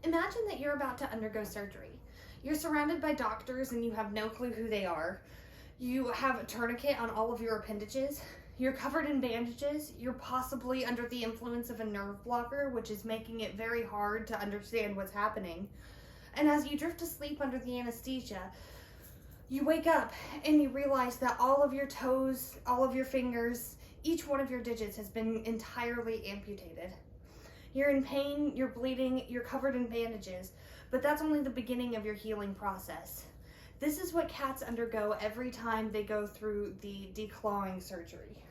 Imagine that you're about to undergo surgery. You're surrounded by doctors and you have no clue who they are. You have a tourniquet on all of your appendages. You're covered in bandages. You're possibly under the influence of a nerve blocker, which is making it very hard to understand what's happening. And as you drift to sleep under the anesthesia, you wake up and you realize that all of your toes, all of your fingers, each one of your digits has been entirely amputated. You're in pain, you're bleeding, you're covered in bandages, but that's only the beginning of your healing process. This is what cats undergo every time they go through the declawing surgery.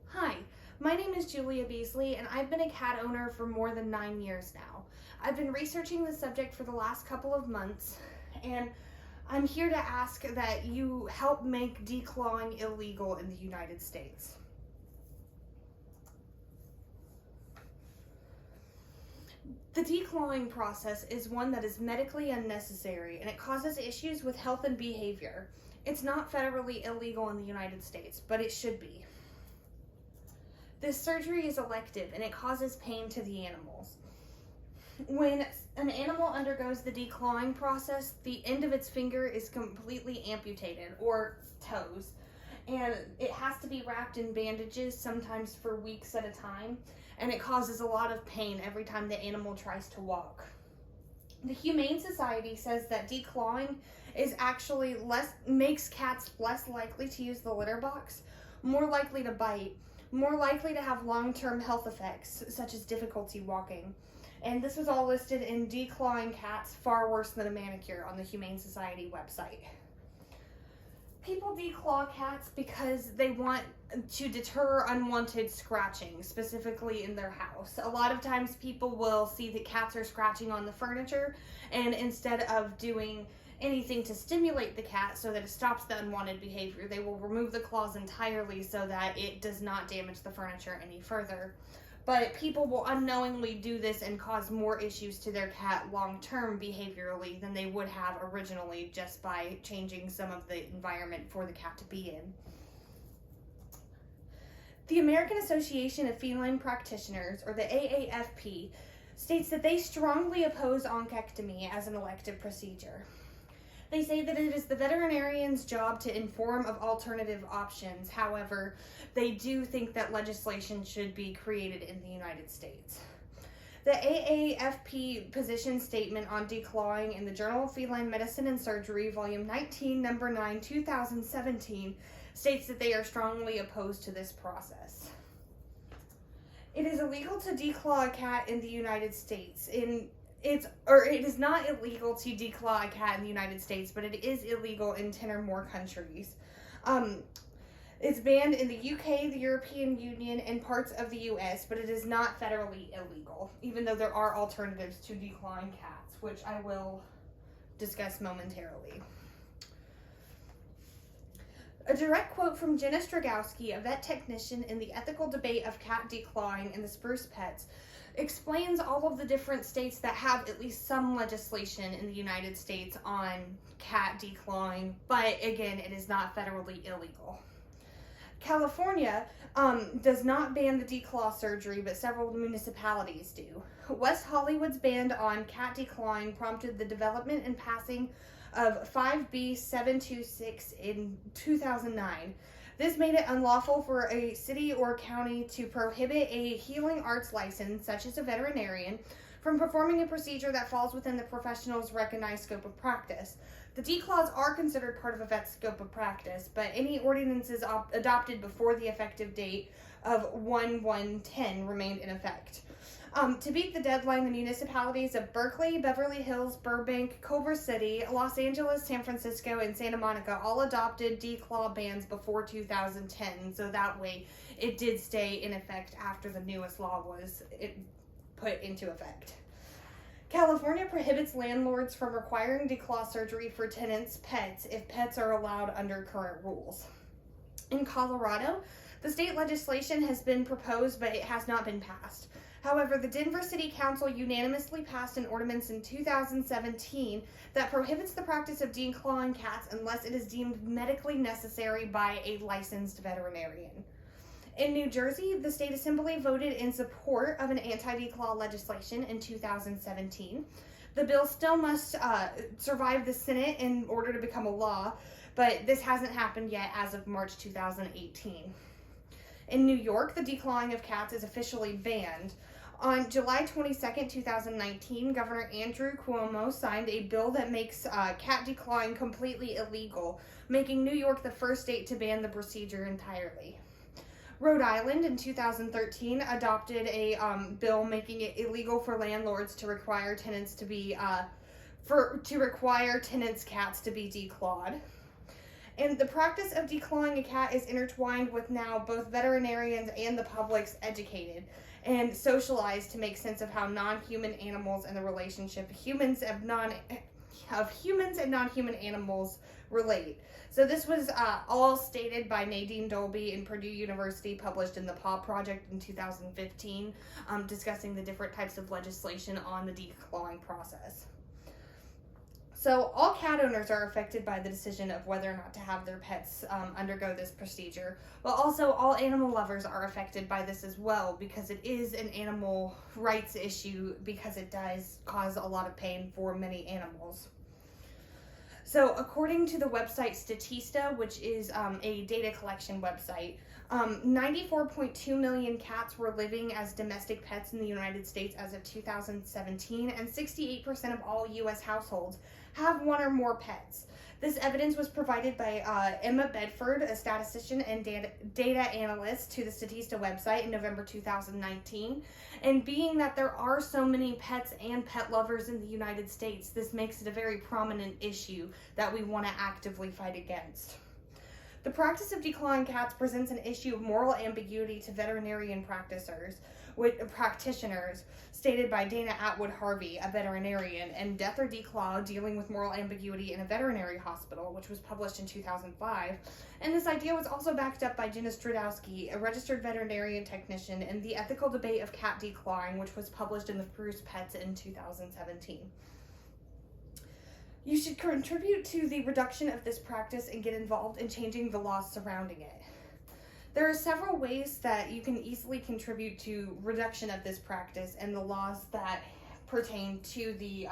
Hi, my name is Julia Beasley, and I've been a cat owner for more than 9 years now. I've been researching the subject for the last couple of months, and I'm here to ask that you help make declawing illegal in the United States. The declawing process is one that is medically unnecessary, and it causes issues with health and behavior. It's not federally illegal in the United States, but it should be. This surgery is elective, and it causes pain to the animals. When an animal undergoes the declawing process, the end of its finger is completely amputated, or toes, and it has to be wrapped in bandages, sometimes for weeks at a time, and it causes a lot of pain every time the animal tries to walk. The Humane Society says that declawing is actually makes cats less likely to use the litter box, more likely to bite, more likely to have long-term health effects, such as difficulty walking. And this was all listed in declawing cats far worse than a manicure on the Humane Society website. People declaw cats because they want to deter unwanted scratching, specifically in their house. A lot of times people will see that cats are scratching on the furniture, and instead of doing anything to stimulate the cat so that it stops the unwanted behavior, they will remove the claws entirely so that it does not damage the furniture any further. But people will unknowingly do this and cause more issues to their cat long-term behaviorally than they would have originally just by changing some of the environment for the cat to be in. The American Association of Feline Practitioners, or the AAFP, states that they strongly oppose oncectomy as an elective procedure. They say that it is the veterinarian's job to inform of alternative options. However, they do think that legislation should be created in the United States. The AAFP position statement on declawing in the Journal of Feline Medicine and Surgery, Volume 19, Number 9, 2017, states that they are strongly opposed to this process. It is illegal to declaw a cat in the United States. It is not illegal to declaw a cat in the United States, but it is illegal in 10 or more countries. It's banned in the UK, the European Union, and parts of the US, but it is not federally illegal, even though there are alternatives to declawing cats, which I will discuss momentarily. A direct quote from Jenna Stragowski, a vet technician in the ethical debate of cat declawing in the Spruce Pets, explains all of the different states that have at least some legislation in the United States on cat declawing, but again, it is not federally illegal. California does not ban the declaw surgery, but several municipalities do. West Hollywood's ban on cat declawing prompted the development and passing of 5B 726 in 2009. This made it unlawful for a city or county to prohibit a healing arts license, such as a veterinarian, from performing a procedure that falls within the professional's recognized scope of practice. The declaws are considered part of a vet's scope of practice, but any ordinances adopted before the effective date of 1/1/10 remained in effect. To beat the deadline, the municipalities of Berkeley, Beverly Hills, Burbank, Culver City, Los Angeles, San Francisco, and Santa Monica all adopted declaw bans before 2010, so that way it did stay in effect after the newest law was put into effect. California prohibits landlords from requiring declaw surgery for tenants' pets if pets are allowed under current rules. In Colorado, the state legislation has been proposed, but it has not been passed. However, the Denver City Council unanimously passed an ordinance in 2017 that prohibits the practice of declawing cats unless it is deemed medically necessary by a licensed veterinarian. In New Jersey, the state assembly voted in support of an anti-declaw legislation in 2017. The bill still must survive the Senate in order to become a law, but this hasn't happened yet as of March 2018. In New York, the declawing of cats is officially banned. On July 22, 2019, Governor Andrew Cuomo signed a bill that makes cat declawing completely illegal, making New York the first state to ban the procedure entirely. Rhode Island in 2013 adopted a bill making it illegal for landlords to require tenants to be cats to be declawed. And the practice of declawing a cat is intertwined with now both veterinarians and the public's educated and socialized to make sense of how non-human animals and the relationship of humans and non-human animals relate. So this was all stated by Nadine Dolby in Purdue University, published in the Paws Project in 2015, discussing the different types of legislation on the declawing process. So all cat owners are affected by the decision of whether or not to have their pets undergo this procedure, but also all animal lovers are affected by this as well, because it is an animal rights issue, because it does cause a lot of pain for many animals. So according to the website Statista, which is a data collection website, 94.2 million cats were living as domestic pets in the United States as of 2017, and 68% of all U.S. households have one or more pets. This evidence was provided by Emma Bedford, a statistician and data analyst, to the Statista website in November 2019. And being that there are so many pets and pet lovers in the United States, this makes it a very prominent issue that we want to actively fight against. The practice of declawing cats presents an issue of moral ambiguity to veterinarian practitioners, stated by Dana Atwood Harvey, a veterinarian, and Death or Declaw, Dealing with Moral Ambiguity in a Veterinary Hospital, which was published in 2005. And this idea was also backed up by Jenna Stradowski, a registered veterinarian technician, in The Ethical Debate of Cat Declawing, which was published in the Spruce Pets in 2017. You should contribute to the reduction of this practice and get involved in changing the laws surrounding it. There are several ways that you can easily contribute to reduction of this practice and the laws that pertain to the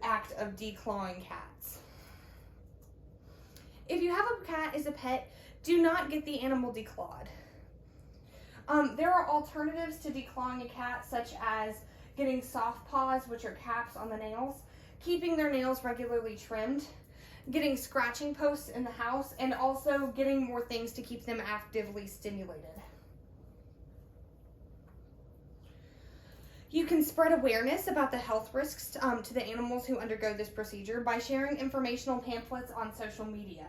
act of declawing cats. If you have a cat as a pet, do not get the animal declawed. There are alternatives to declawing a cat, such as getting soft paws, which are caps on the nails, keeping their nails regularly trimmed, getting scratching posts in the house, and also getting more things to keep them actively stimulated. You can spread awareness about the health risks to the animals who undergo this procedure by sharing informational pamphlets on social media.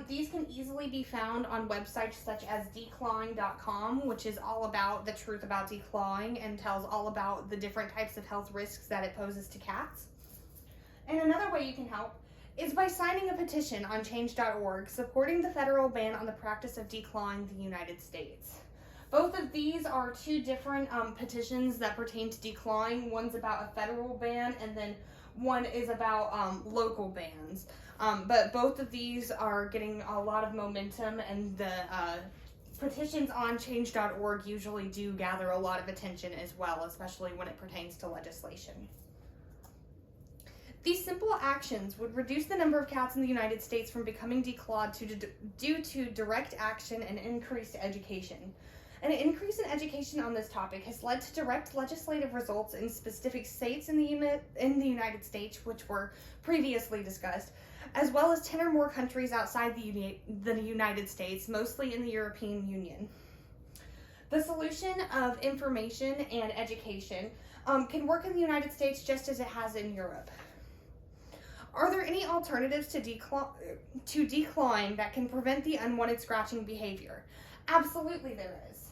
These can easily be found on websites such as declawing.com, which is all about the truth about declawing and tells all about the different types of health risks that it poses to cats. And another way you can help is by signing a petition on change.org supporting the federal ban on the practice of declawing in the United States. Both of these are two different petitions that pertain to declawing. One's about a federal ban, and then one is about local bans. But both of these are getting a lot of momentum, and the petitions on change.org usually do gather a lot of attention as well, especially when it pertains to legislation. These simple actions would reduce the number of cats in the United States from becoming declawed due to direct action and increased education. An increase in education on this topic has led to direct legislative results in specific states in the United States, which were previously discussed, as well as 10 or more countries outside the United States, mostly in the European Union. The solution of information and education can work in the United States just as it has in Europe. Are there any alternatives to declawing that can prevent the unwanted scratching behavior? Absolutely there is.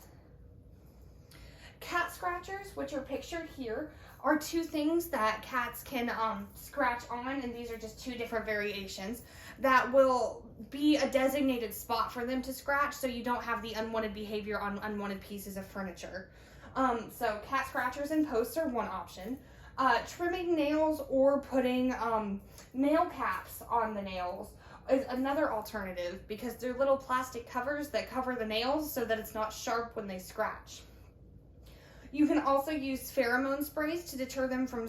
Cat scratchers, which are pictured here, are two things that cats can scratch on, and these are just two different variations that will be a designated spot for them to scratch, so you don't have the unwanted behavior on unwanted pieces of furniture. So cat scratchers and posts are one option. Trimming nails or putting nail caps on the nails is another alternative because they're little plastic covers that cover the nails so that it's not sharp when they scratch. You can also use pheromone sprays to deter them from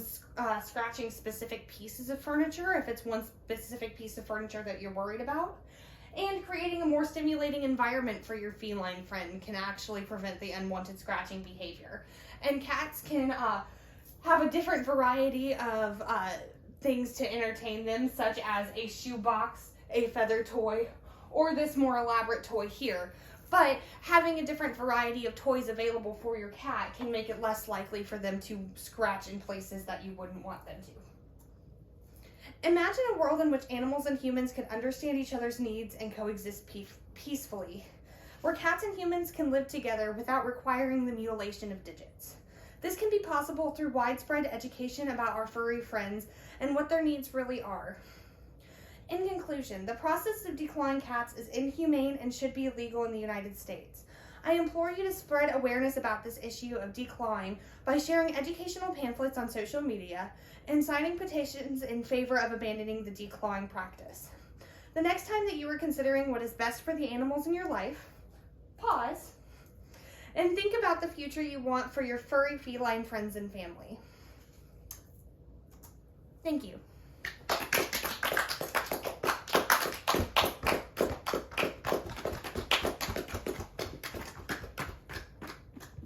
scratching specific pieces of furniture if it's one specific piece of furniture that you're worried about. And creating a more stimulating environment for your feline friend can actually prevent the unwanted scratching behavior. And cats can have a different variety of things to entertain them, such as a shoebox, a feather toy, or this more elaborate toy here. But having a different variety of toys available for your cat can make it less likely for them to scratch in places that you wouldn't want them to. Imagine a world in which animals and humans can understand each other's needs and coexist peacefully, where cats and humans can live together without requiring the mutilation of digits. This can be possible through widespread education about our furry friends and what their needs really are. In conclusion, the process of declawing cats is inhumane and should be illegal in the United States. I implore you to spread awareness about this issue of declawing by sharing educational pamphlets on social media and signing petitions in favor of abandoning the declawing practice. The next time that you are considering what is best for the animals in your life, pause and think about the future you want for your furry feline friends and family. Thank you.